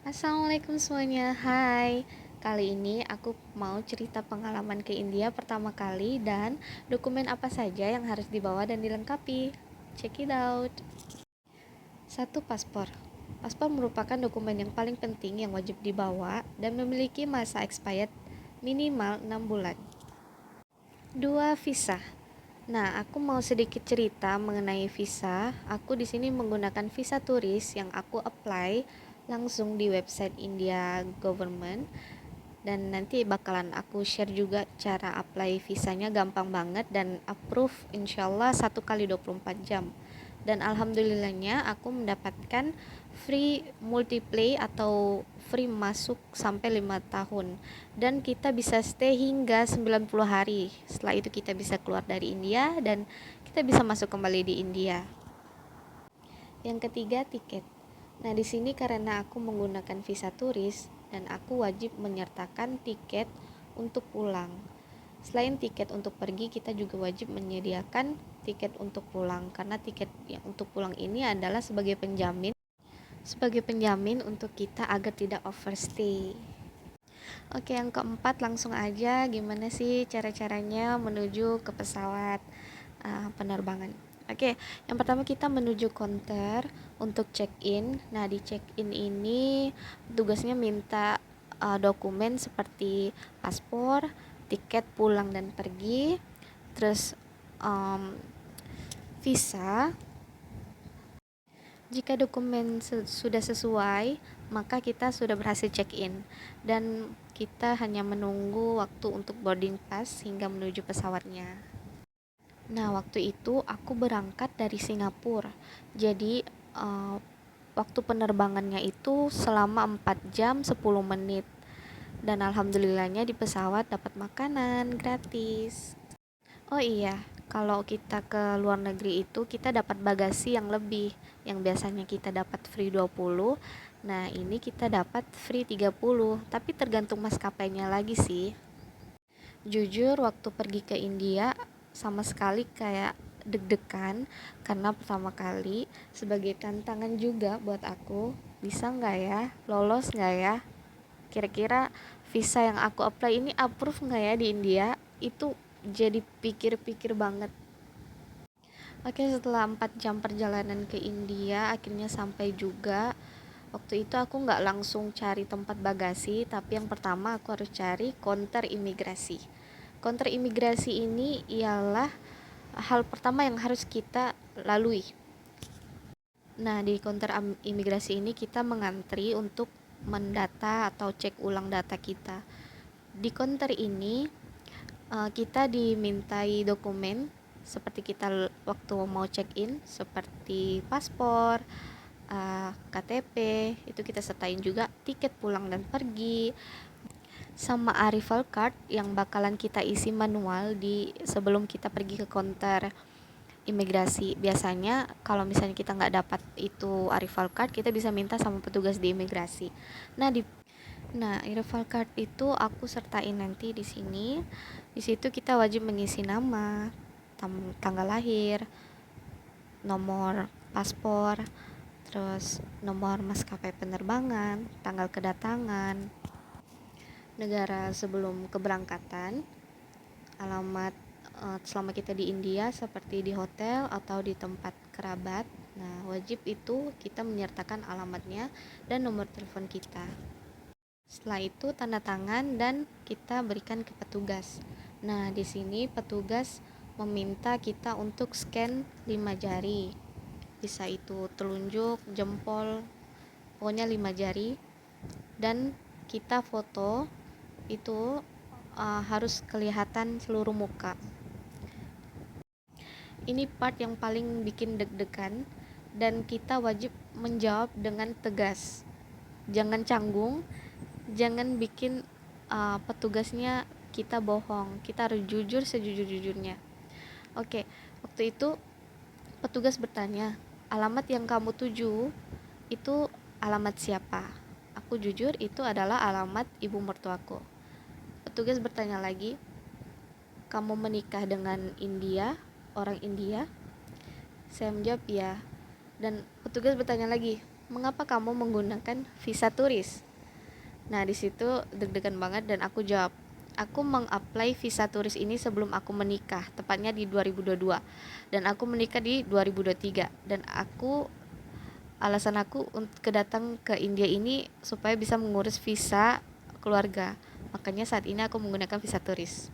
Assalamualaikum semuanya, hai. Kali ini aku mau cerita pengalaman ke India pertama kali dan dokumen apa saja yang harus dibawa dan dilengkapi. Check it out. Satu, paspor. Paspor merupakan dokumen yang paling penting yang wajib dibawa dan memiliki masa expired minimal 6 bulan. Dua, visa. Nah, aku mau sedikit cerita mengenai visa. Aku di sini menggunakan visa turis yang aku apply langsung di website India government, dan nanti bakalan aku share juga cara apply visanya, gampang banget dan approve insyaallah 1 kali 24 jam. Dan alhamdulillahnya aku mendapatkan free multiplay atau free masuk sampai 5 tahun, dan kita bisa stay hingga 90 hari. Setelah itu kita bisa keluar dari India dan kita bisa masuk kembali di India. Yang ketiga, tiket. Nah, di sini karena aku menggunakan visa turis dan aku wajib menyertakan tiket untuk pulang. Selain tiket untuk pergi, kita juga wajib menyediakan tiket untuk pulang, karena tiket yang untuk pulang ini adalah sebagai penjamin untuk kita agar tidak overstay. Oke, yang keempat, langsung aja gimana sih cara-caranya menuju ke pesawat penerbangan. Oke, yang pertama kita menuju counter untuk check-in. Nah, di check-in ini tugasnya minta dokumen seperti paspor, tiket pulang dan pergi, terus visa. Jika dokumen sudah sesuai, maka kita sudah berhasil check-in dan kita hanya menunggu waktu untuk boarding pass hingga menuju pesawatnya. Nah, waktu itu aku berangkat dari Singapura. Jadi, waktu penerbangannya itu selama 4 jam 10 menit. Dan alhamdulillahnya di pesawat dapat makanan gratis. Oh iya, kalau kita ke luar negeri itu kita dapat bagasi yang lebih. Yang biasanya kita dapat free 20. Nah, ini kita dapat free 30, tapi tergantung maskapainya lagi sih. Jujur, waktu pergi ke India sama sekali kayak deg-degan, karena pertama kali sebagai tantangan juga buat aku, bisa nggak ya, lolos nggak ya, kira-kira visa yang aku apply ini approve nggak ya di India. Itu jadi pikir-pikir banget. Oke, setelah 4 jam perjalanan ke India akhirnya sampai juga. Waktu itu aku nggak langsung cari tempat bagasi, tapi yang pertama aku harus cari counter imigrasi. Counter imigrasi ini ialah hal pertama yang harus kita lalui. Nah, di counter imigrasi ini kita mengantri untuk mendata atau cek ulang data kita. Di counter ini kita dimintai dokumen seperti kita waktu mau check in, seperti paspor, KTP, itu kita sertain juga tiket pulang dan pergi, sama arrival card yang bakalan kita isi manual di sebelum kita pergi ke counter imigrasi. Biasanya kalau misalnya kita nggak dapat itu arrival card, kita bisa minta sama petugas di imigrasi. Nah, arrival card itu aku sertain nanti di sini. Di situ kita wajib mengisi nama, tanggal lahir, nomor paspor, terus nomor maskapai penerbangan, tanggal kedatangan, negara sebelum keberangkatan, alamat selama kita di India seperti di hotel atau di tempat kerabat. Nah, wajib itu kita menyertakan alamatnya dan nomor telepon kita. Setelah itu tanda tangan dan kita berikan ke petugas. Nah, di sini petugas meminta kita untuk scan 5 jari. Bisa itu telunjuk, jempol, pokoknya 5 jari. Dan kita foto itu harus kelihatan seluruh muka. Ini part yang paling bikin deg-degan dan kita wajib menjawab dengan tegas. Jangan canggung, jangan bikin petugasnya kita bohong. Kita harus jujur sejujur-jujurnya. Oke, waktu itu petugas bertanya, alamat yang kamu tuju itu alamat siapa? Aku jujur itu adalah alamat ibu mertuaku. Petugas bertanya lagi, kamu menikah dengan orang India? Saya menjawab ya. Dan petugas bertanya lagi, mengapa kamu menggunakan visa turis? Nah, di situ deg-degan banget dan aku jawab, aku mengapply visa turis ini sebelum aku menikah, tepatnya di 2022. Dan aku menikah di 2023. Dan alasan aku untuk kedatang ke India ini supaya bisa mengurus visa keluarga. Makanya saat ini aku menggunakan visa turis.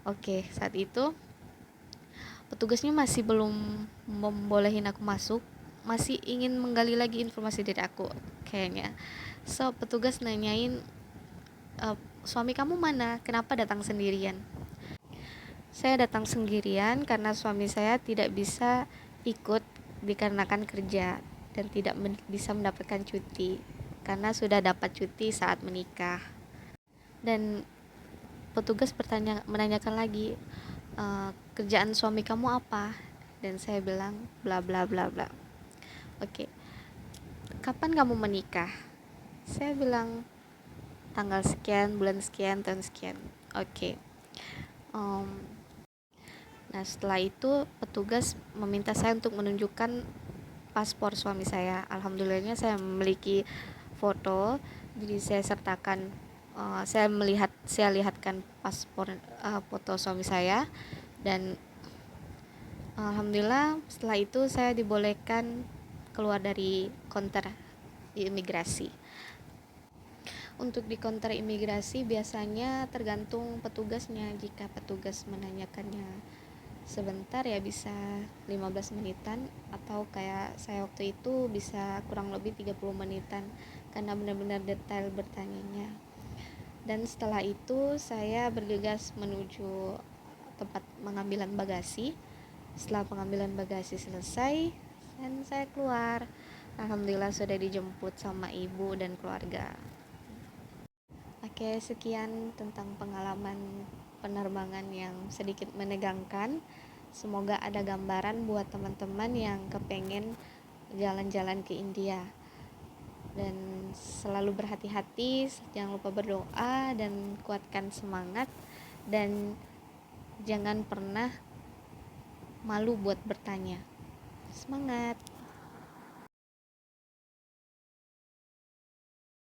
Oke, saat itu petugasnya masih belum membolehin aku masuk, masih ingin menggali lagi informasi dari aku kayaknya. So, petugas nanyain, suami kamu mana? Kenapa datang sendirian? Saya datang sendirian karena suami saya tidak bisa ikut dikarenakan kerja dan tidak bisa mendapatkan cuti karena sudah dapat cuti saat menikah. Dan petugas menanyakan lagi, kerjaan suami kamu apa? Dan saya bilang bla bla bla bla. Oke, kapan kamu menikah? Saya bilang tanggal sekian, bulan sekian, tahun sekian. Oke. Nah, setelah itu petugas meminta saya untuk menunjukkan paspor suami saya. Alhamdulillahnya saya memiliki foto, jadi saya sertakan, saya lihatkan paspor, foto suami saya. Dan alhamdulillah setelah itu saya dibolehkan keluar dari konter imigrasi. Untuk di konter imigrasi biasanya tergantung petugasnya. Jika petugas menanyakannya sebentar ya bisa 15 menitan, atau kayak saya waktu itu bisa kurang lebih 30 menitan karena benar-benar detail bertanyanya. Dan setelah itu saya bergegas menuju tempat pengambilan bagasi. Setelah pengambilan bagasi selesai dan saya keluar, alhamdulillah sudah dijemput sama ibu dan keluarga. Oke, sekian tentang pengalaman penerbangan yang sedikit menegangkan. Semoga ada gambaran buat teman-teman yang kepengen jalan-jalan ke India. Dan selalu berhati-hati, jangan lupa berdoa dan kuatkan semangat, dan jangan pernah malu buat bertanya. Semangat!